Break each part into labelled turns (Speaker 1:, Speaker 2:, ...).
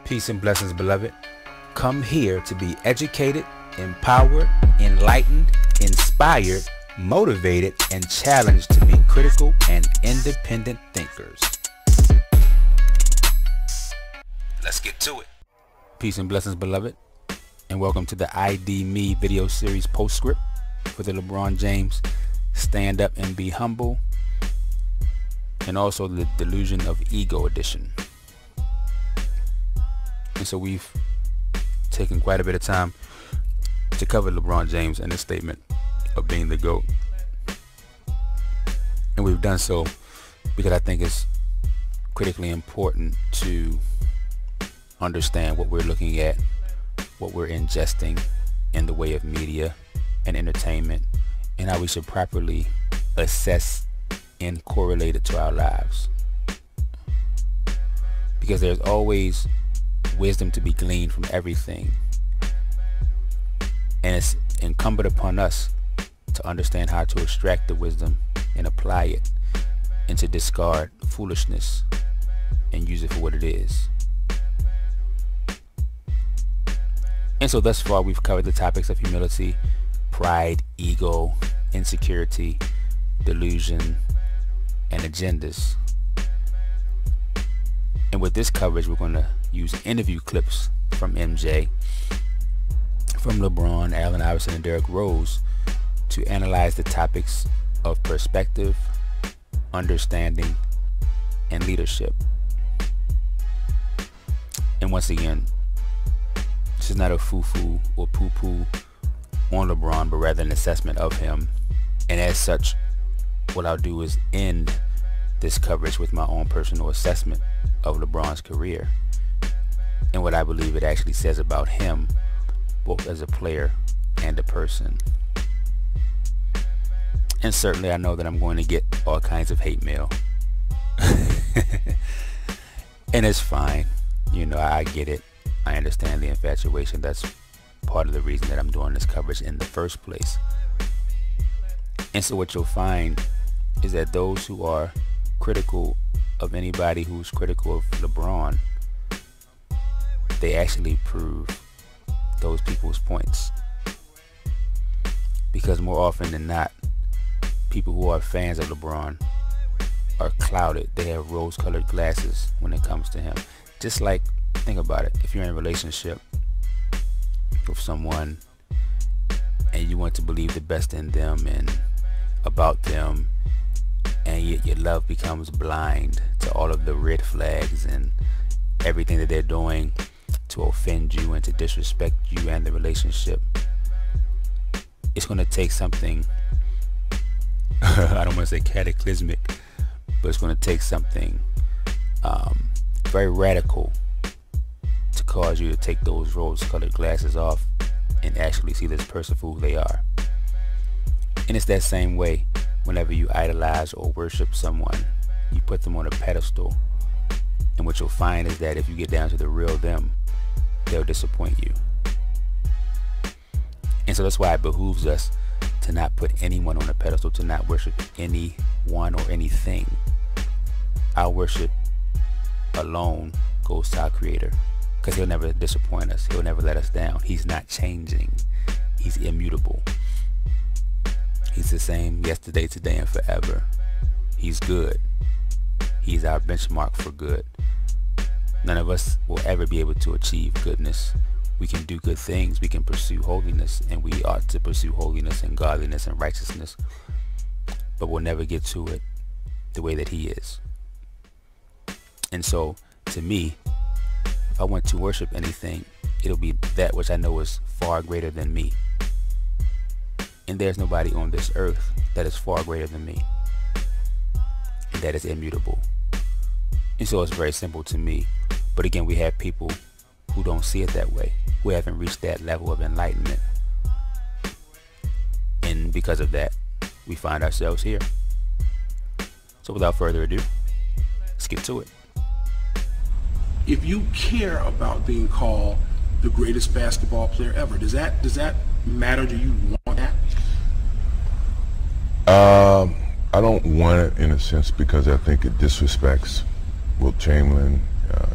Speaker 1: Peace and blessings, beloved. Come here to be educated, empowered, enlightened, inspired, motivated, and challenged to be critical and independent thinkers. Let's get to it. Peace and blessings, beloved, and welcome to the ID Me video series Postscript for the LeBron James Stand Up and Be Humble, and also the Delusion of Ego edition. And so we've taken quite a bit of time to cover LeBron James and his statement of being the GOAT. And we've done so because I think it's critically important to understand what we're looking at, what we're ingesting in the way of media and entertainment, and how we should properly assess and correlate it to our lives. Because there's always wisdom to be gleaned from everything, and it's incumbent upon us to understand how to extract the wisdom and apply it, and to discard foolishness and use it for what it is. And so thus far we've covered the topics of humility, pride, ego, insecurity, delusion, and agendas. And with this coverage, we're going to use interview clips from MJ, from LeBron, Allen Iverson, and Derrick Rose to analyze the topics of perspective, understanding, and leadership. And once again, this is not a foo-foo or poo-poo on LeBron, but rather an assessment of him. And as such, what I'll do is end this coverage with my own personal assessment of LeBron's career and what I believe it actually says about him, both as a player and a person. And certainly I know that I'm going to get all kinds of hate mail. And it's fine. You know, I get it. I understand the infatuation. That's part of the reason that I'm doing this coverage in the first place. And so what you'll find is that those who are critical of anybody who's critical of LeBron, they actually prove those people's points. Because more often than not, people who are fans of LeBron are clouded. They have rose-colored glasses when it comes to him. Just like, think about it, if you're in a relationship with someone and you want to believe the best in them and about them, and yet your love becomes blind to all of the red flags and everything that they're doing to offend you and to disrespect you and the relationship. It's going to take something I don't want to say cataclysmic, but it's going to take something very radical to cause you to take those rose-colored glasses off and actually see this person for who they are. And it's that same way whenever you idolize or worship someone. You put them on a pedestal, and what you'll find is that if you get down to the real them, they'll disappoint you. And so that's why it behooves us to not put anyone on a pedestal, to not worship anyone or anything. Our worship alone goes to our Creator, because He'll never disappoint us. He'll never let us down. He's not changing. He's immutable. He's the same yesterday, today, and forever. He's good. He's our benchmark for good. None of us will ever be able to achieve goodness. We can do good things. We can pursue holiness, and we ought to pursue holiness and godliness and righteousness. But we'll never get to it the way that He is. And so, to me, if I want to worship anything, it'll be that which I know is far greater than me. And there's nobody on this earth that is far greater than me, and that is immutable. And so it's very simple to me. But again, we have people who don't see it that way, who haven't reached that level of enlightenment. And because of that, we find ourselves here. So without further ado, let's get to it.
Speaker 2: If you care about being called the greatest basketball player ever, does that matter? Do you want that?
Speaker 3: I don't want it in a sense because I think it disrespects Wilt Chamberlain,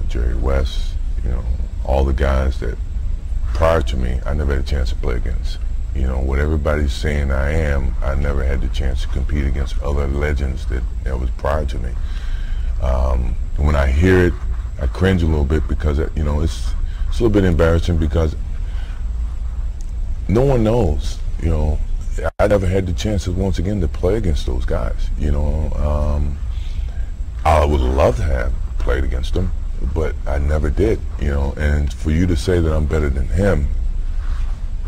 Speaker 3: Jerry West, You know, all the guys that prior to me, I never had a chance to play against. You know, what everybody's saying I am, I never had the chance to compete against other legends that was prior to me. When I hear it, I cringe a little bit because, you know, it's a little bit embarrassing because no one knows, you know. I never had the chance once again to play against those guys, you know. I would love to have played against them, but I never did, you know. And for you to say that I'm better than him,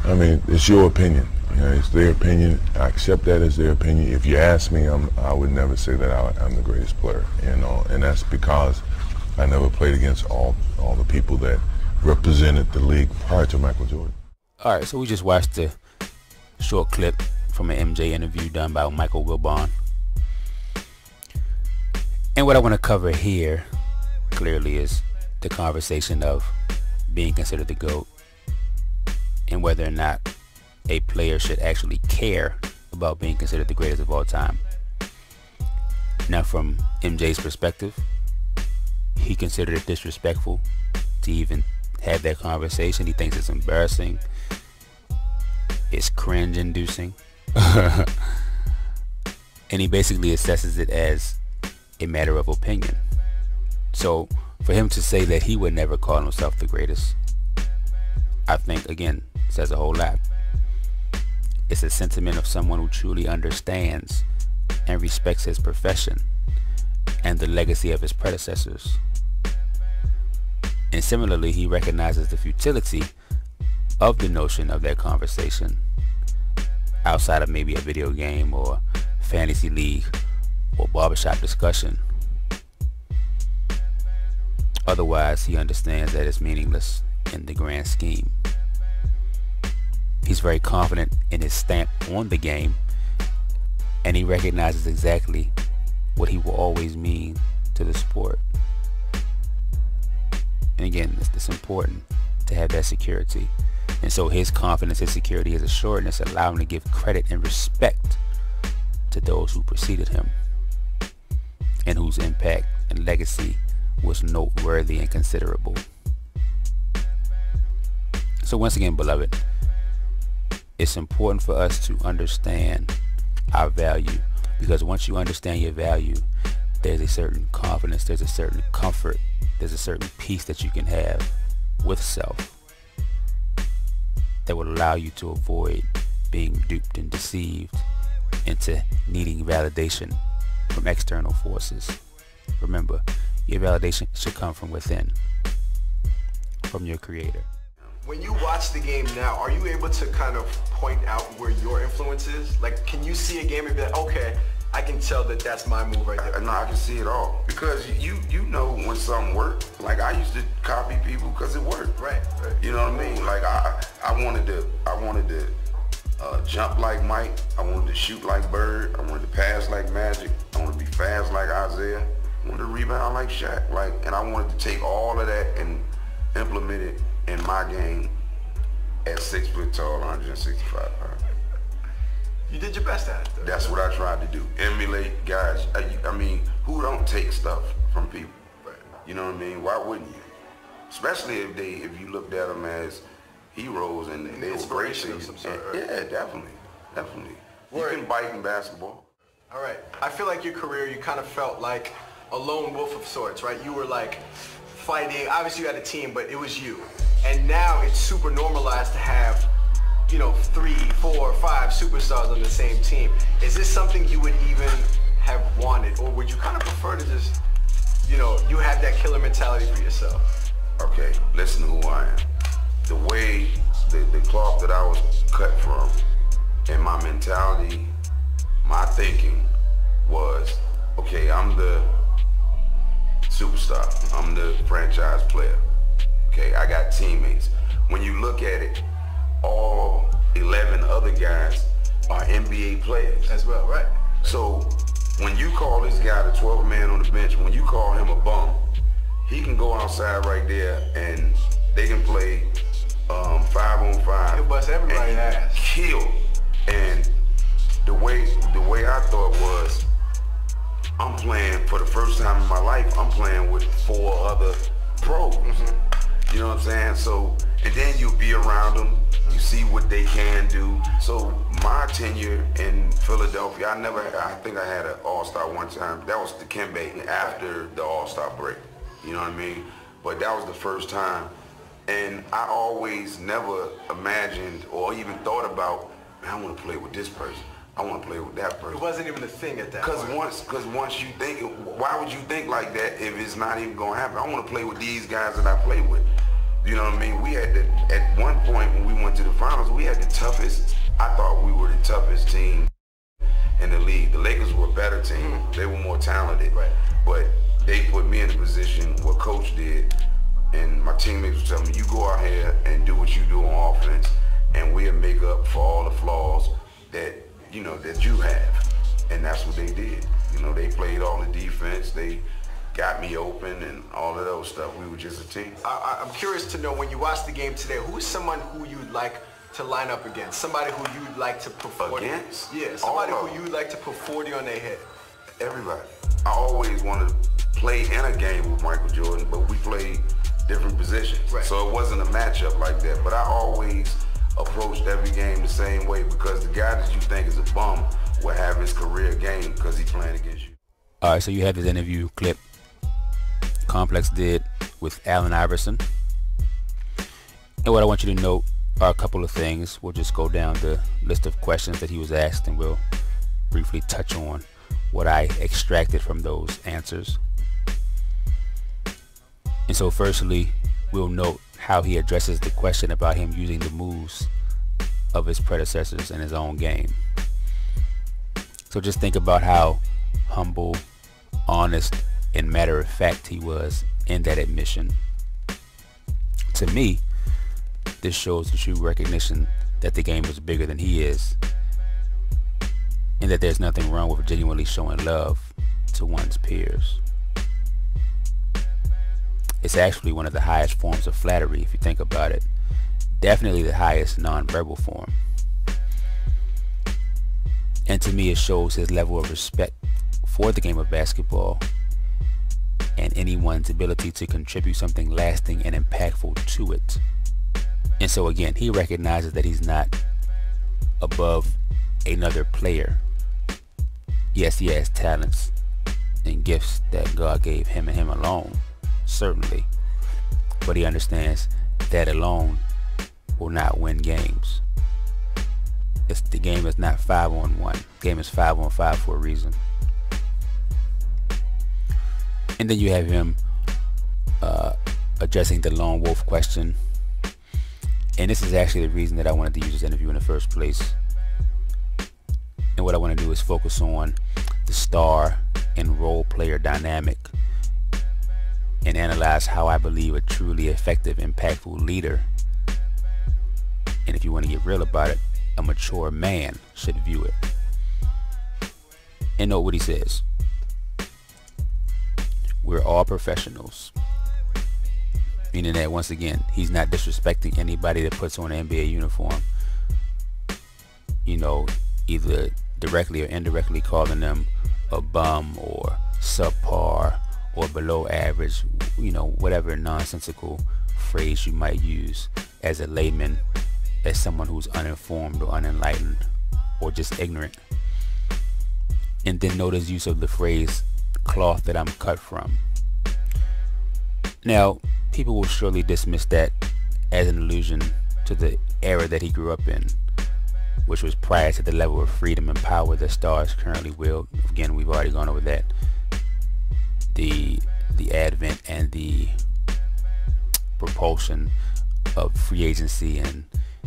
Speaker 3: I mean, it's your opinion. You know, it's their opinion. I accept that as their opinion. If you ask me, I would never say that I'm the greatest player, you know. And that's because I never played against all the people that represented the league prior to Michael Jordan.
Speaker 1: All right, so we just watched the short clip from an MJ interview done by Michael Wilbon. And what I want to cover here clearly is the conversation of being considered the GOAT and whether or not a player should actually care about being considered the greatest of all time. Now, from MJ's perspective, he considered it disrespectful to even have that conversation. He thinks it's embarrassing. It's cringe-inducing. And he basically assesses it as a matter of opinion. So for him to say that he would never call himself the greatest, I think, again, says a whole lot. It's a sentiment of someone who truly understands and respects his profession and the legacy of his predecessors. And similarly, he recognizes the futility of the notion of that conversation outside of maybe a video game or fantasy league or barbershop discussion. Otherwise, he understands that it's meaningless in the grand scheme. He's very confident in his stamp on the game, and he recognizes exactly what he will always mean to the sport. And again, it's important to have that security. And so his confidence, his security, his assuredness allow him to give credit and respect to those who preceded him and whose impact and legacy was noteworthy and considerable. So once again, beloved, it's important for us to understand our value, because once you understand your value, there's a certain confidence, there's a certain comfort, there's a certain peace that you can have with self that will allow you to avoid being duped and deceived into needing validation from external forces. Remember, your validation should come from within, from your creator.
Speaker 4: When you watch the game now, are you able to kind of point out where your influence is? Like, can you see a game and be like, okay, I can tell that that's my move right there?
Speaker 5: No, I can see it all. Because you know when something worked. Like, I used to copy people because it worked.
Speaker 4: Right.
Speaker 5: You know what I mean? Like, I wanted to jump like Mike. I wanted to shoot like Bird. I wanted to pass like Magic. I wanted to be fast like Isaiah. I wanted to rebound like Shaq. Like, and I wanted to take all of that and implement it in my game at 6 foot tall, 165 pounds.
Speaker 4: You did your best at it, though.
Speaker 5: That's what I tried to do. Emulate guys. I mean, who don't take stuff from people?
Speaker 4: Right.
Speaker 5: You know what I mean? Why wouldn't you? Especially if you looked at them as heroes and they were great to you.
Speaker 4: Of some sort, right?
Speaker 5: Yeah, definitely. You can bite in basketball.
Speaker 4: All right. I feel like your career, you kind of felt like a lone wolf of sorts, right? You were like fighting. Obviously, you had a team, but it was you. And now it's super normalized to have, you know, 3, 4, 5 superstars on the same team. Is this something you would even have wanted, or would you kind of prefer to just, you know, you have that killer mentality for yourself?
Speaker 5: Okay, listen to who I am. The way, the cloth that I was cut from, and my mentality, my thinking was, okay, I'm the superstar. I'm the franchise player. Okay, I got teammates. When you look at it, all 11 other guys are NBA players.
Speaker 4: As well, right?
Speaker 5: So when you call this guy the 12th man on the bench, when you call him a bum, he can go outside right there and they can play 5-on-5.
Speaker 4: He'll bust everybody's ass.
Speaker 5: Kill. And the way I thought was, I'm playing for the first time in my life. I'm playing with 4 other pros. You know what I'm saying? So, and then you'll be around them. You see what they can do. So my tenure in Philadelphia, I think I had an All-Star one time. That was the Dikembe after the All-Star break. You know what I mean? But that was the first time. And I always never imagined or even thought about, man, I want to play with this person. I want to play with that person.
Speaker 4: It wasn't even a thing at that point.
Speaker 5: Because once you think, why would you think like that if it's not even going to happen? I want to play with these guys that I play with. You know what I mean? We had at one point when we went to the finals, we had the toughest, I thought we were the toughest team in the league. The Lakers were a better team. They were more talented.
Speaker 4: Right.
Speaker 5: But they put me in a position, what Coach did, and my teammates would tell me, you go out here and do what you do on offense, and we'll make up for all the flaws that, you know, that you have. And that's what they did. You know, they played all the defense. They got me open and all of those stuff. We were just a team.
Speaker 4: I'm curious to know, when you watch the game today, who is someone who you'd like to line up against? Somebody who you'd like to put 40?
Speaker 5: Against?
Speaker 4: Yeah, somebody who you'd like to put 40 on their head.
Speaker 5: Everybody. I always wanted to play in a game with Michael Jordan, but we played different positions.
Speaker 4: Right.
Speaker 5: So it wasn't a matchup like that. But I always approached every game the same way, because the guy that you think is a bum will have his career game because he's playing against you.
Speaker 1: All right, so you had this interview clip Complex did with Allen Iverson. And what I want you to note are a couple of things. We'll just go down the list of questions that he was asked, and we'll briefly touch on what I extracted from those answers. And so firstly, we'll note how he addresses the question about him using the moves of his predecessors in his own game. So just think about how humble, honest, and matter of fact he was in that admission. To me, this shows the true recognition that the game is bigger than he is, and that there's nothing wrong with genuinely showing love to one's peers. It's actually one of the highest forms of flattery, if you think about it. Definitely the highest non-verbal form. And to me, it shows his level of respect for the game of basketball and anyone's ability to contribute something lasting and impactful to it. And so again, he recognizes that he's not above another player. Yes, he has talents and gifts that God gave him and him alone, certainly. But he understands that alone will not win games. The game is not 5-on-1. The game is 5-on-5 for a reason. And then you have him addressing the lone wolf question. And this is actually the reason that I wanted to use this interview in the first place. And what I want to do is focus on the star and role player dynamic, and analyze how I believe a truly effective, impactful leader, and if you want to get real about it, a mature man should view it. And note what he says. We're all professionals. Meaning that, once again, he's not disrespecting anybody that puts on an NBA uniform. You know, either directly or indirectly calling them a bum or subpar or below average, you know, whatever nonsensical phrase you might use as a layman, as someone who's uninformed or unenlightened or just ignorant. And then note his use of the phrase cloth that I'm cut from. Now, people will surely dismiss that as an allusion to the era that he grew up in, which was prior to the level of freedom and power that stars currently wield. Again, we've already gone over that. The advent and the propulsion of free agency, and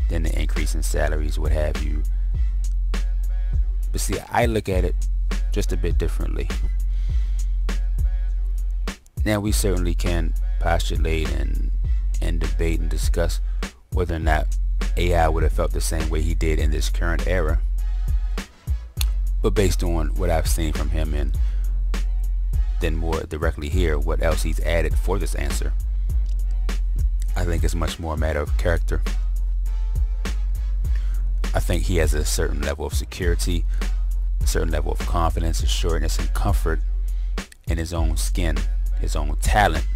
Speaker 1: then the increase in salaries, what have you. But see, I look at it just a bit differently. Now, we certainly can postulate and debate and discuss whether or not AI would have felt the same way he did in this current era. But based on what I've seen from him, and then more directly here what else he's added for this answer, I think it's much more a matter of character. I think he has a certain level of security, a certain level of confidence, assuredness, and comfort in his own skin, his own talent,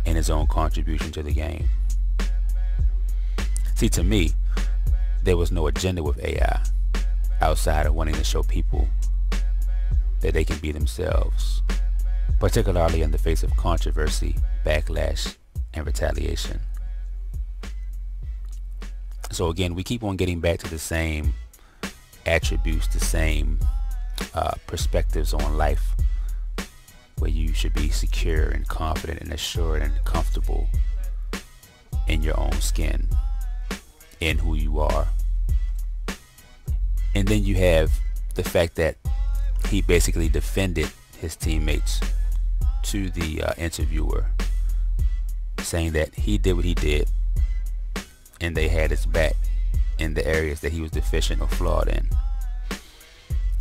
Speaker 1: and his own contribution to the game. See, to me, there was no agenda with AI outside of wanting to show people that they can be themselves, particularly in the face of controversy, backlash, and retaliation. So again, we keep on getting back to the same attributes, the same perspectives on life, where you should be secure and confident and assured and comfortable in your own skin, in who you are. And then you have the fact that he basically defended his teammates to the interviewer, saying that he did what he did and they had his back in the areas that he was deficient or flawed in.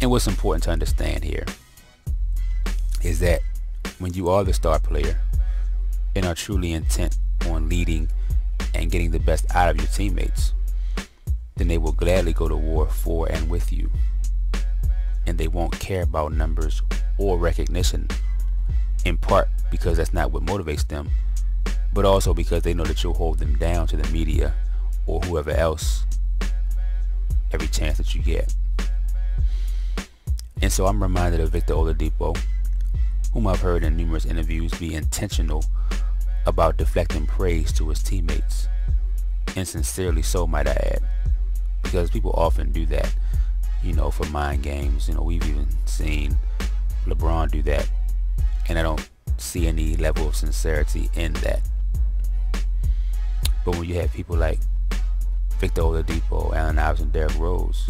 Speaker 1: And what's important to understand here is that when you are the star player and are truly intent on leading and getting the best out of your teammates, then they will gladly go to war for and with you. And they won't care about numbers or recognition, in part because that's not what motivates them, but also because they know that you'll hold them down to the media or whoever else every chance that you get. And so I'm reminded of Victor Oladipo, whom I've heard in numerous interviews be intentional about deflecting praise to his teammates, and sincerely so, might I add, because people often do that, you know, for mind games. You know, we've even seen LeBron do that, and I don't see any level of sincerity in that. But when you have people like Victor Oladipo, Allen Iverson, Derrick Rose,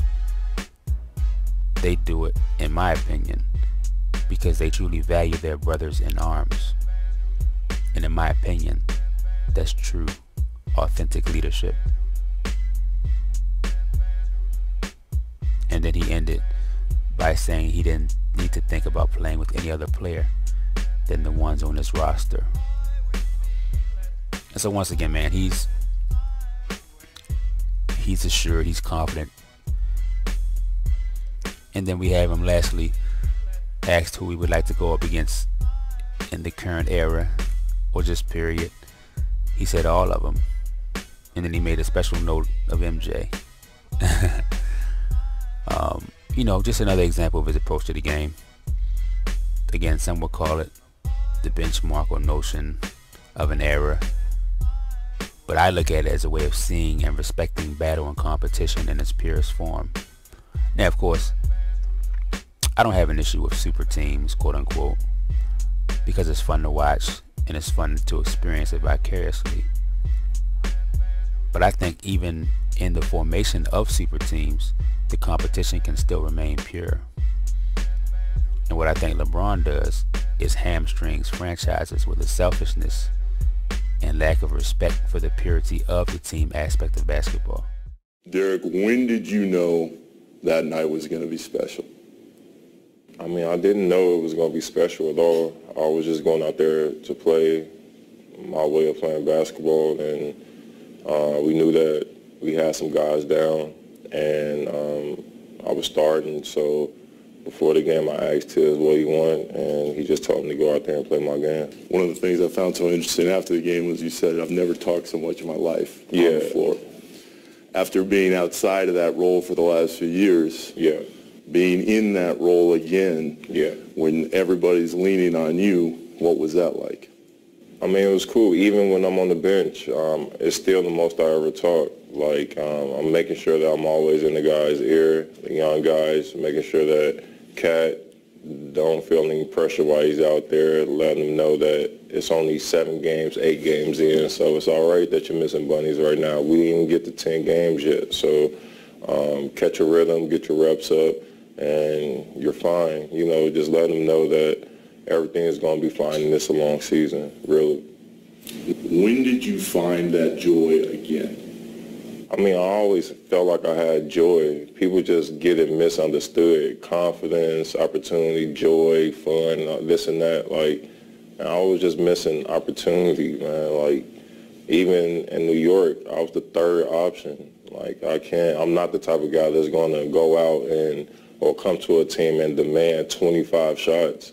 Speaker 1: they do it, in my opinion, because they truly value their brothers in arms. And in my opinion, that's true, authentic leadership. And then he ended by saying he didn't need to think about playing with any other player than the ones on this roster. And so once again, man, he's assured, he's confident. And then we have him lastly asked who he would like to go up against in the current era or just period. He said all of them. And then he made a special note of MJ. You know, just another example of his approach to the game. Again, some would call it the benchmark or notion of an era, but I look at it as a way of seeing and respecting battle and competition in its purest form. Now, of course, I don't have an issue with super teams, quote unquote, because it's fun to watch and it's fun to experience it vicariously. But I think even in the formation of super teams, the competition can still remain pure. And what I think LeBron does is hamstrings franchises with a selfishness and lack of respect for the purity of the team aspect of basketball.
Speaker 6: Derrick, when did you know that night was going to be special?
Speaker 7: I mean, I didn't know it was going to be special at all. I was just going out there to play my way of playing basketball, and we knew that we had some guys down, and I was starting. So before the game, I asked Tiz what he wanted, and he just told me to go out there and play my game.
Speaker 6: One of the things I found so interesting after the game was you said, "I've never talked so much in my life on the floor." After being outside of that role for the last few years, being in that role again, when everybody's leaning on you, what was that like?
Speaker 7: I mean, it was cool. Even when I'm on the bench, it's still the most I ever talk. Like, I'm making sure that I'm always in the guy's ear, the young guys, making sure that Cat don't feel any pressure while he's out there, letting him know that it's only 7 games, 8 games in, so it's all right that you're missing bunnies right now. We didn't even get to 10 games yet, so catch your rhythm, get your reps up, and you're fine. You know, just letting them know that everything is going to be fine in this long season, really.
Speaker 6: When did you find that joy again?
Speaker 7: I mean, I always felt like I had joy. People just get it misunderstood. Confidence, opportunity, joy, fun, this and that. Like, I was just missing opportunity, man. Like, even in New York, I was the 3rd option. Like, I'm not the type of guy that's going to go out or come to a team and demand 25 shots.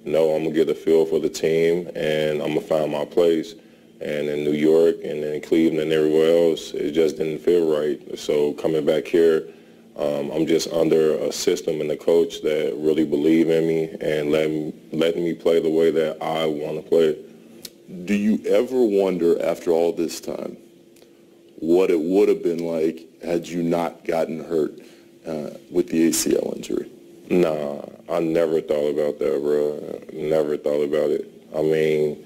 Speaker 7: know I'm going to get a feel for the team, and I'm going to find my place. And in New York and in Cleveland and everywhere else, it just didn't feel right. So coming back here, I'm just under a system and a coach that really believe in me and letting me play the way that I want to play.
Speaker 6: Do you ever wonder after all this time what it would have been like had you not gotten hurt with the ACL injury?
Speaker 7: Nah, I never thought about that, bro. Never thought about it. I mean,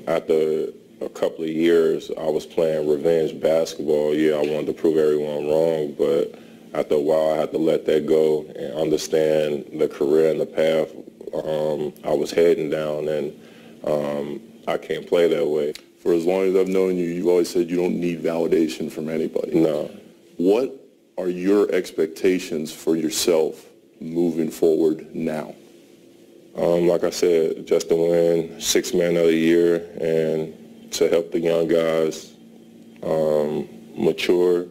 Speaker 7: after a couple of years, I was playing revenge basketball. Yeah, I wanted to prove everyone wrong, but after a while, I had to let that go and understand the career and the path I was heading down, and I can't play that way.
Speaker 6: For as long as I've known you, you've always said you don't need validation from anybody.
Speaker 7: No.
Speaker 6: What are your expectations for yourself moving forward now?
Speaker 7: Like I said, just to win Sixth Man of the Year and to help the young guys mature,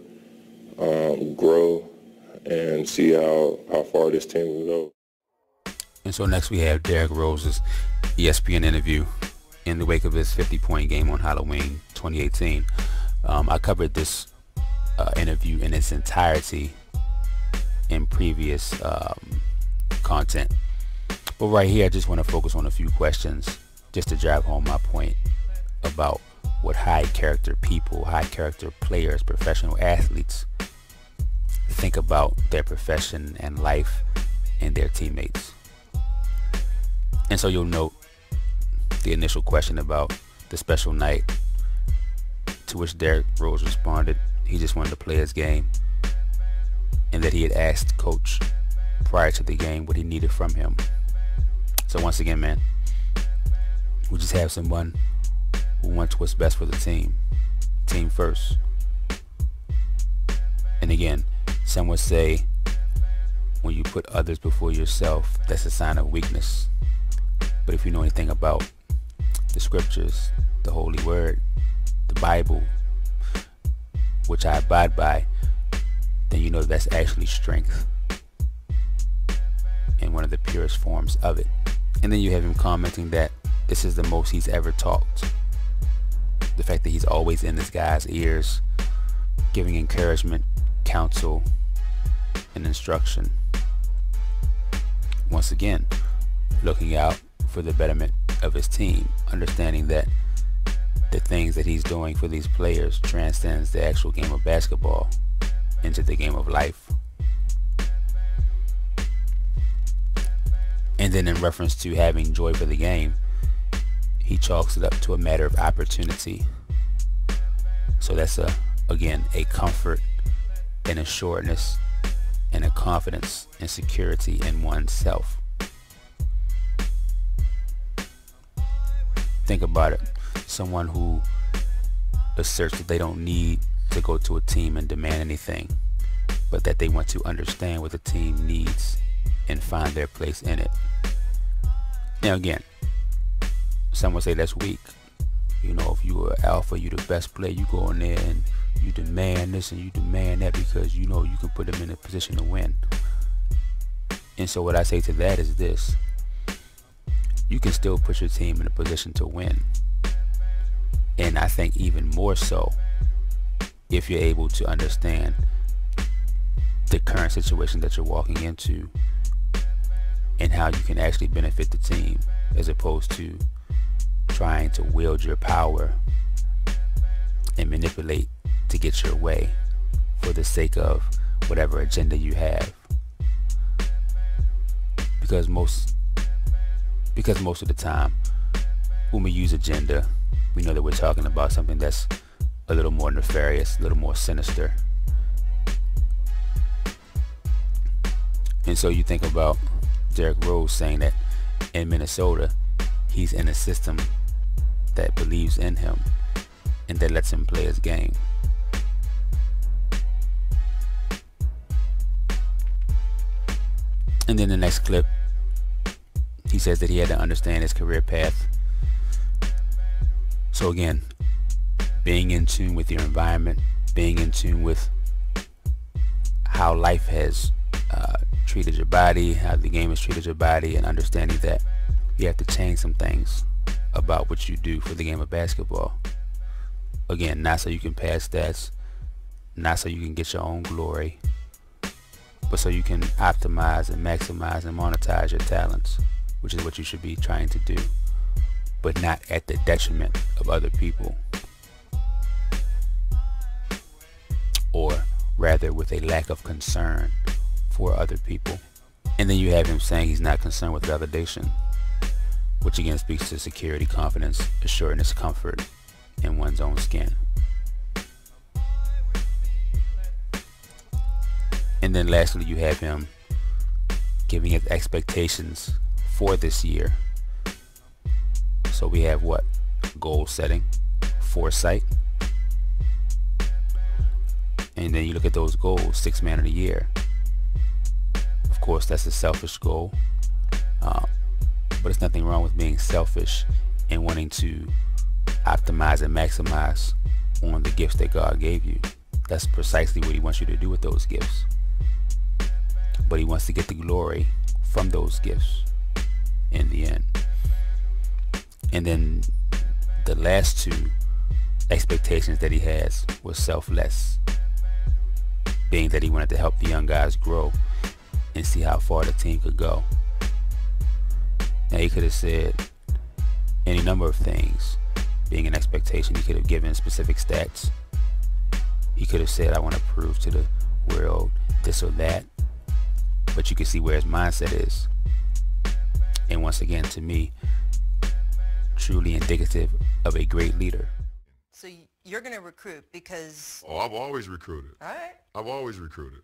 Speaker 7: grow, and see how far this team will go.
Speaker 1: And so next we have Derrick Rose's ESPN interview in the wake of his 50-point game on Halloween 2018. I covered this interview in its entirety in previous content. But right here, I just want to focus on a few questions just to drive home my point about what high character people, high character players, professional athletes think about their profession and life and their teammates. And so you'll note the initial question about the special night, to which Derrick Rose responded he just wanted to play his game, and that he had asked coach prior to the game what he needed from him. So once again, man, we just have someone who wants what's best for the team first. And again, some would say when you put others before yourself, that's a sign of weakness. But if you know anything about the scriptures, the Holy Word, the Bible, which I abide by, then you know that's actually strength in one of the purest forms of it. And then you have him commenting that this is the most he's ever talked. The fact that he's always in this guy's ears, giving encouragement, counsel, and instruction. Once again, looking out for the betterment of his team, understanding that the things that he's doing for these players transcends the actual game of basketball into the game of life. And then in reference to having joy for the game, he chalks it up to a matter of opportunity. So that's again a comfort and assuredness and a confidence and security in oneself. Think about it. Someone who asserts that they don't need to go to a team and demand anything, but that they want to understand what the team needs and find their place in it. Now again, some would say that's weak. You know, if you are alpha, you the best player, you go in there and you demand this and you demand that because you know you can put them in a position to win. And so what I say to that is this: you can still put your team in a position to win. And I think even more so if you're able to understand the current situation that you're walking into and how you can actually benefit the team, as opposed to trying to wield your power and manipulate to get your way for the sake of whatever agenda you have. Because most of the time when we use agenda, we know that we're talking about something that's a little more nefarious, a little more sinister. And so you think about Derrick Rose saying that in Minnesota, he's in a system that believes in him and that lets him play his game. And then the next clip, he says that he had to understand his career path. So again, being in tune with your environment, being in tune with how life has treated your body, how the game has treated your body, and understanding that you have to change some things about what you do for the game of basketball. Again, not so you can pass stats, not so you can get your own glory, but so you can optimize and maximize and monetize your talents, which is what you should be trying to do, but not at the detriment of other people, or rather with a lack of concern for other people. And then you have him saying he's not concerned with validation, which again speaks to security, confidence, assuredness, comfort in one's own skin. And then lastly, you have him giving his expectations for this year. So we have what? Goal setting, foresight. And then you look at those goals, 6th man of the year. Of course, that's a selfish goal. But there's nothing wrong with being selfish and wanting to optimize and maximize on the gifts that God gave you. That's precisely what he wants you to do with those gifts. But he wants to get the glory from those gifts in the end. And then the last two expectations that he has was selfless, being that he wanted to help the young guys grow and see how far the team could go. Now, he could have said any number of things being an expectation. He could have given specific stats. He could have said, I want to prove to the world this or that. But you can see where his mindset is. And once again, to me, truly indicative of a great leader.
Speaker 8: So you're going to recruit because...
Speaker 9: Oh, I've always recruited.
Speaker 8: All right.
Speaker 9: I've always recruited.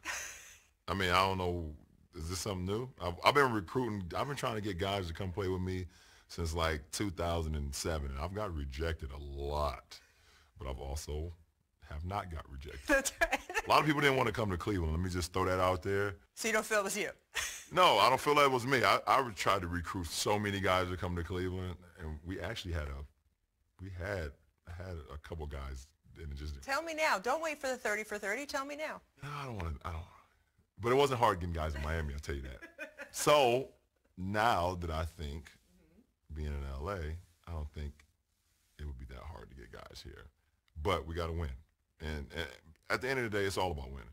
Speaker 9: I mean, I don't know, is this something new? I've been recruiting. I've been trying to get guys to come play with me since like 2007. And I've got rejected a lot. But I've also have not got rejected.
Speaker 8: That's right.
Speaker 9: A lot of people didn't want to come to Cleveland. Let me just throw that out there.
Speaker 8: So you don't feel it was you?
Speaker 9: No, I don't feel that it was me. I tried to recruit so many guys to come to Cleveland, and we actually had a couple guys, and it just...
Speaker 8: Tell me now. Don't wait for the 30 for 30. Tell me now.
Speaker 9: No, I don't. But it wasn't hard getting guys in Miami, I'll tell you that. So now that I think, being in LA, I don't think it would be that hard to get guys here. But we got to win. And at the end of the day, it's all about winning.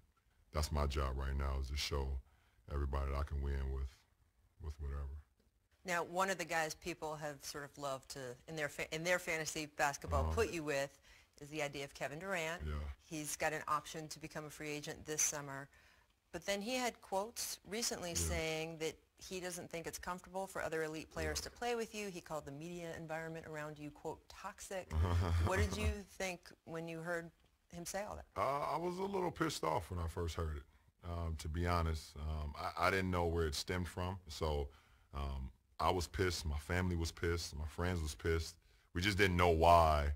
Speaker 9: That's my job right now, is to show everybody that I can win with whatever.
Speaker 8: Now, one of the guys people have sort of loved to, in their fantasy basketball, put you with is the idea of Kevin Durant.
Speaker 9: Yeah.
Speaker 8: He's got an option to become a free agent this summer. But then he had quotes recently saying that he doesn't think it's comfortable for other elite players to play with you. He called the media environment around you, quote, toxic. What did you think when you heard him say all that?
Speaker 9: I was a little pissed off when I first heard it, to be honest. I didn't know where it stemmed from. So I was pissed. My family was pissed. My friends was pissed. We just didn't know why,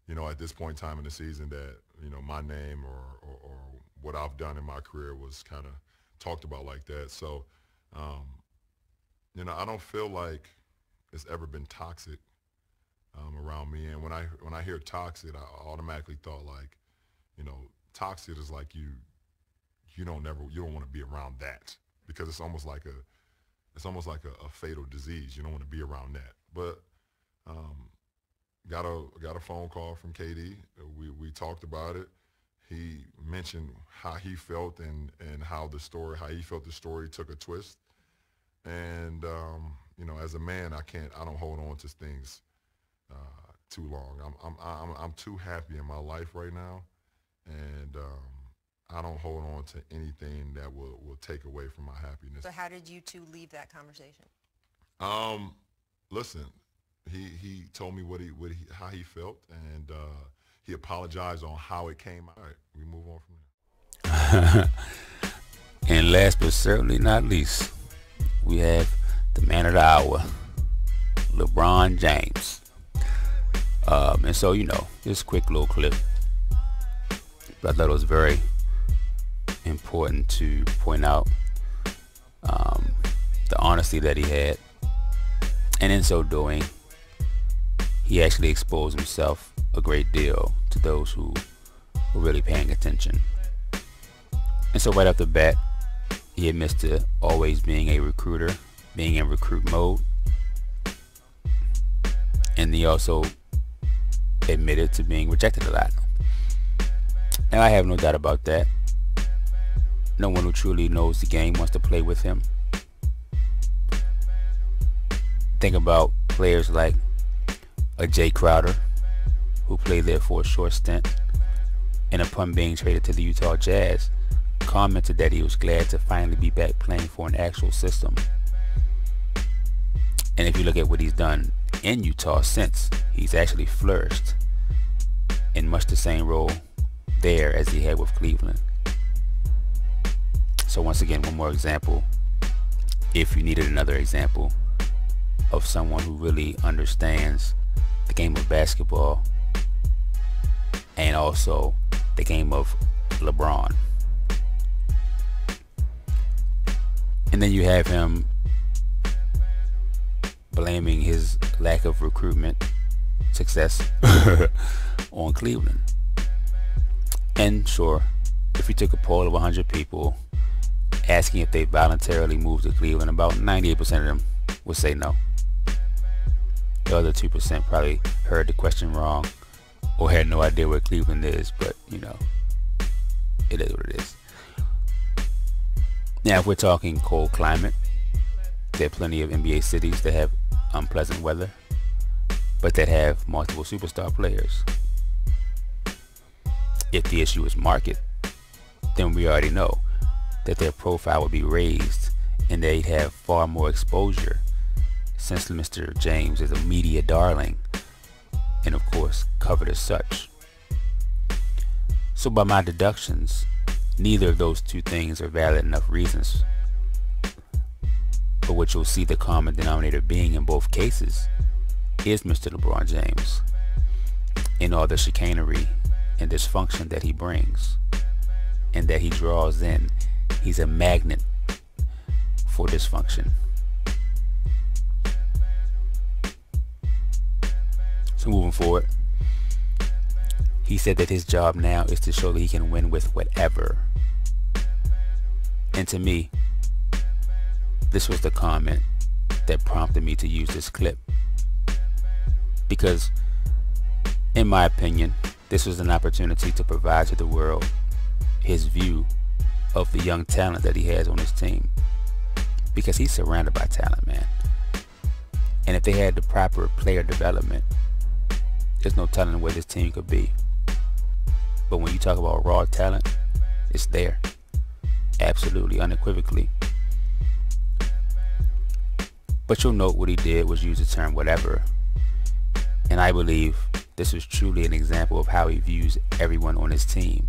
Speaker 9: at this point in time in the season that, my name or what I've done in my career was kind of talked about like that. So, I don't feel like it's ever been toxic around me. And when I hear toxic, I automatically thought like, toxic is like you don't want to be around that, because it's almost like a fatal disease. You don't want to be around that. But got a phone call from KD. We talked about it. He mentioned how he felt and how he felt the story took a twist. And as a man, I don't hold on to things too long. I'm too happy in my life right now, and I don't hold on to anything that will take away from my happiness.
Speaker 8: So how did you two leave that conversation?
Speaker 9: Listen, he told me how he felt, and he apologized on how it came out. All right, we move on from there.
Speaker 1: And last but certainly not least, we have the man of the hour, LeBron James. And so, this quick little clip, but I thought it was very important to point out the honesty that he had. And in so doing, he actually exposed himself a great deal to those who were really paying attention. And so right off the bat, he admits to always being a recruiter, being in recruit mode. And he also admitted to being rejected a lot. And I have no doubt about that. No one who truly knows the game wants to play with him. Think about players like a Jay Crowder, who played there for a short stint, and upon being traded to the Utah Jazz, commented that he was glad to finally be back playing for an actual system. And if you look at what he's done in Utah since, he's actually flourished in much the same role there as he had with Cleveland. So once again, one more example, if you needed another example of someone who really understands the game of basketball and also the game of LeBron. And then you have him blaming his lack of recruitment success on Cleveland. And sure, if you took a poll of 100 people asking if they voluntarily moved to Cleveland, about 98% of them would say no. The other 2% probably heard the question wrong or had no idea where Cleveland is, but you know, it is what it is. Now, if we're talking cold climate, there are plenty of NBA cities that have unpleasant weather, but that have multiple superstar players. If the issue is market, then we already know that their profile would be raised and they'd have far more exposure, since Mr. James is a media darling and of course covered as such. So by my deductions, neither of those two things are valid enough reasons. But what you'll see the common denominator being in both cases is Mr. LeBron James and all the chicanery and dysfunction that he brings and that he draws in. He's a magnet for dysfunction. So moving forward, he said that his job now is to show that he can win with whatever. And to me, this was the comment that prompted me to use this clip. Because, in my opinion, this was an opportunity to provide to the world his view of the young talent that he has on his team. Because he's surrounded by talent, man. And if they had the proper player development, there's no telling where this team could be. But when you talk about raw talent, it's there. Absolutely, unequivocally. But you'll note what he did was use the term whatever. And I believe this is truly an example of how he views everyone on his team.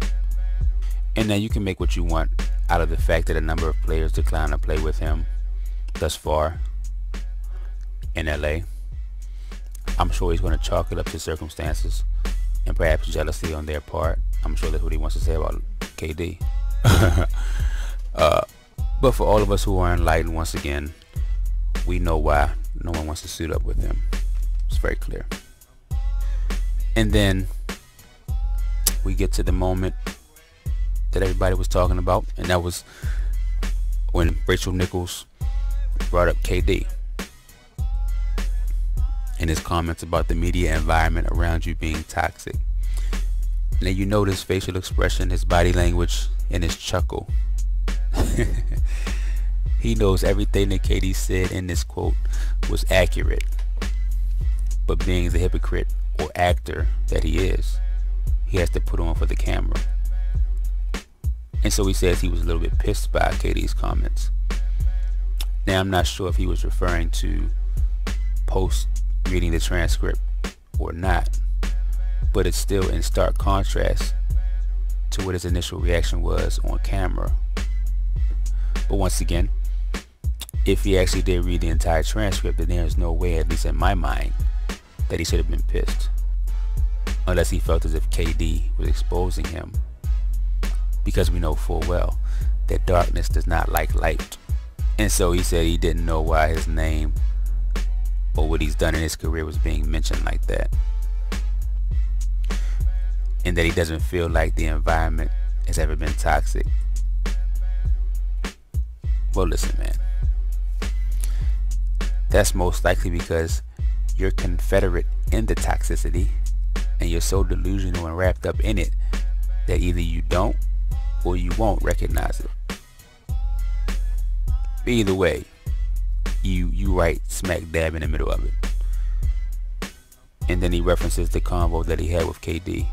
Speaker 1: And now you can make what you want out of the fact that a number of players declined to play with him thus far in LA. I'm sure he's going to chalk it up to circumstances and perhaps jealousy on their part. I'm sure that's what he wants to say about KD. But for all of us who are enlightened, once again, we know why no one wants to suit up with him. It's very clear. And then we get to the moment that everybody was talking about, and that was when Rachel Nichols brought up KD and his comments about the media environment around you being toxic. Now you notice his facial expression, his body language, and his chuckle. He knows everything that KD said in this quote was accurate, but being the hypocrite or actor that he is, he has to put on for the camera. And so he says he was a little bit pissed by KD's comments. Now I'm not sure if he was referring to post reading the transcript or not, but it's still in stark contrast to what his initial reaction was on camera. But once again, if he actually did read the entire transcript, then there's no way, at least in my mind, that he should have been pissed, unless he felt as if KD was exposing him, because we know full well that darkness does not like light. And so he said he didn't know why his name or what he's done in his career was being mentioned like that, and that he doesn't feel like the environment has ever been toxic. Well, listen, man, that's most likely because you're confederate in the toxicity, and you're so delusional and wrapped up in it that either you don't or you won't recognize it. Either way, you right smack dab in the middle of it. And then he references the convo that he had with KD,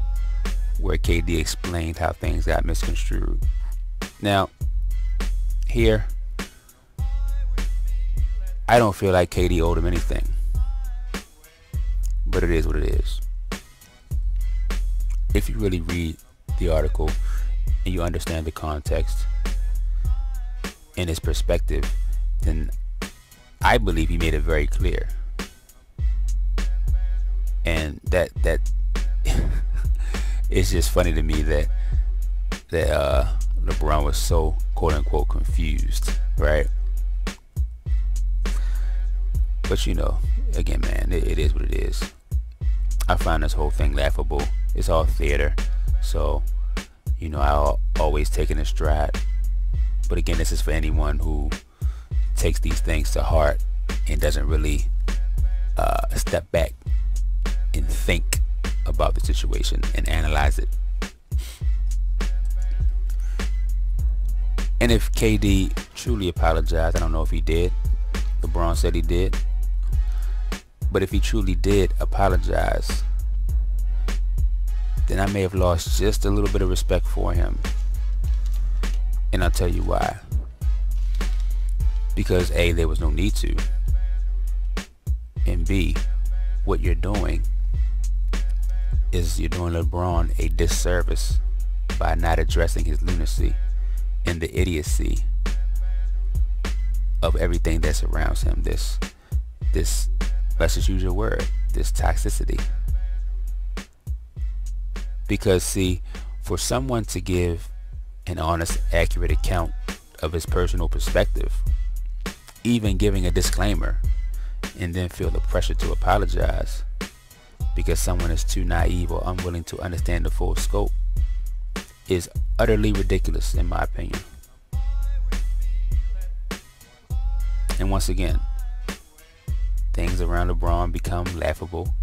Speaker 1: where KD explained how things got misconstrued. Now, here, I don't feel like KD owed him anything, but it is what it is. If you really read the article and you understand the context and his perspective, then I believe he made it very clear. And that it's just funny to me that LeBron was so quote unquote confused, right? But you know, again, man, it is what it is. I find this whole thing laughable. It's all theater, so you know, I'll always take it in stride. But again, this is for anyone who takes these things to heart and doesn't really step back and think about the situation and analyze it. And if KD truly apologized, I don't know if he did. LeBron said he did. But if he truly did apologize, then I may have lost just a little bit of respect for him. And I'll tell you why. Because A, there was no need to. And B, what you're doing is you're doing LeBron a disservice by not addressing his lunacy and the idiocy of everything that surrounds him. This let's just use your word, this toxicity. Because see, for someone to give an honest, accurate account of his personal perspective, even giving a disclaimer, and then feel the pressure to apologize because someone is too naive or unwilling to understand the full scope, is utterly ridiculous in my opinion. And once again, things around LeBron become laughable,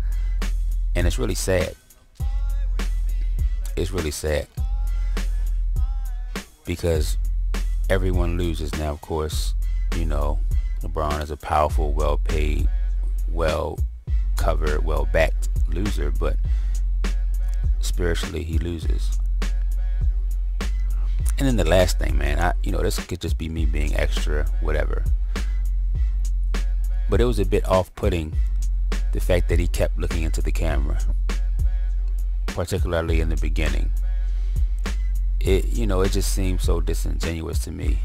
Speaker 1: and it's really sad. It's really sad because everyone loses. Now, of course, you know, LeBron is a powerful, well-paid, well-covered, well-backed loser, but spiritually he loses. And then the last thing, man, this could just be me being extra, whatever, but it was a bit off-putting, the fact that he kept looking into the camera, particularly in the beginning. It just seemed so disingenuous to me.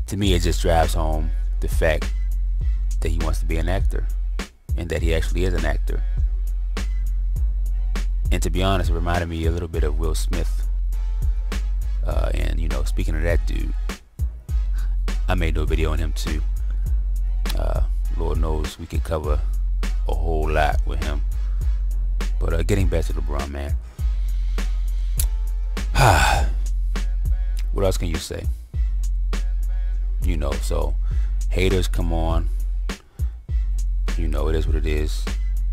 Speaker 1: To me, it just drives home the fact that he wants to be an actor and that he actually is an actor. And to be honest, it reminded me a little bit of Will Smith. And speaking of that dude, I may do a video on him too. Lord knows we could cover a whole lot with him. But getting back to LeBron, man. What else can you say? So haters come on. It is what it is.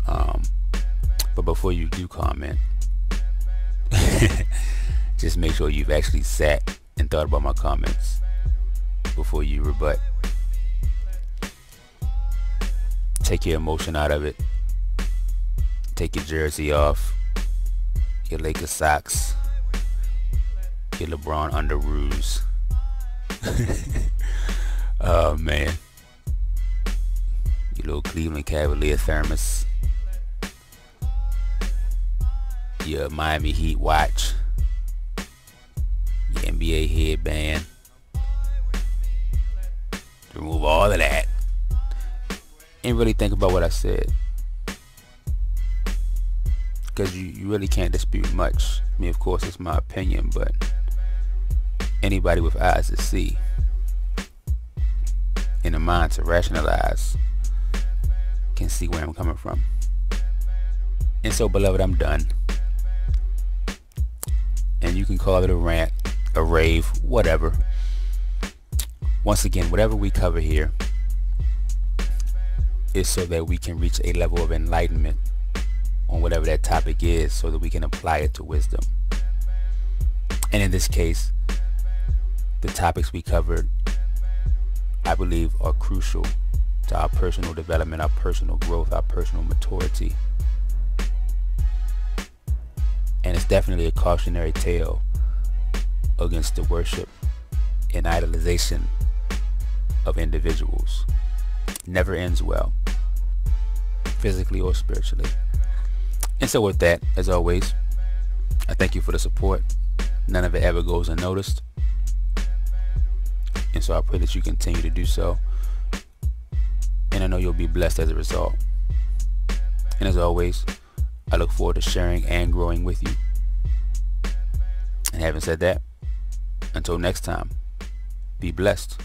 Speaker 1: But before you do comment, just make sure you've actually sat and thought about my comments before you rebut. Take your emotion out of it. Take your jersey off, your Lakers socks, your LeBron underoos. Oh man, your little Cleveland Cavalier thermos, your Miami Heat watch, your NBA headband. Remove all of that and really think about what I said, because you really can't dispute much. I mean, of course, it's my opinion, but anybody with eyes to see and a mind to rationalize can see where I'm coming from. And so, beloved, I'm done. And you can call it a rant, a rave, whatever. Once again, whatever we cover here is so that we can reach a level of enlightenment on whatever that topic is, so that we can apply it to wisdom. And in this case, the topics we covered, I believe, are crucial to our personal development, our personal growth, our personal maturity. And it's definitely a cautionary tale against the worship and idolization of individuals. Never ends well, physically or spiritually. And so with that, as always, I thank you for the support. None of it ever goes unnoticed. And so I pray that you continue to do so. And I know you'll be blessed as a result. And as always, I look forward to sharing and growing with you. And having said that, until next time, be blessed.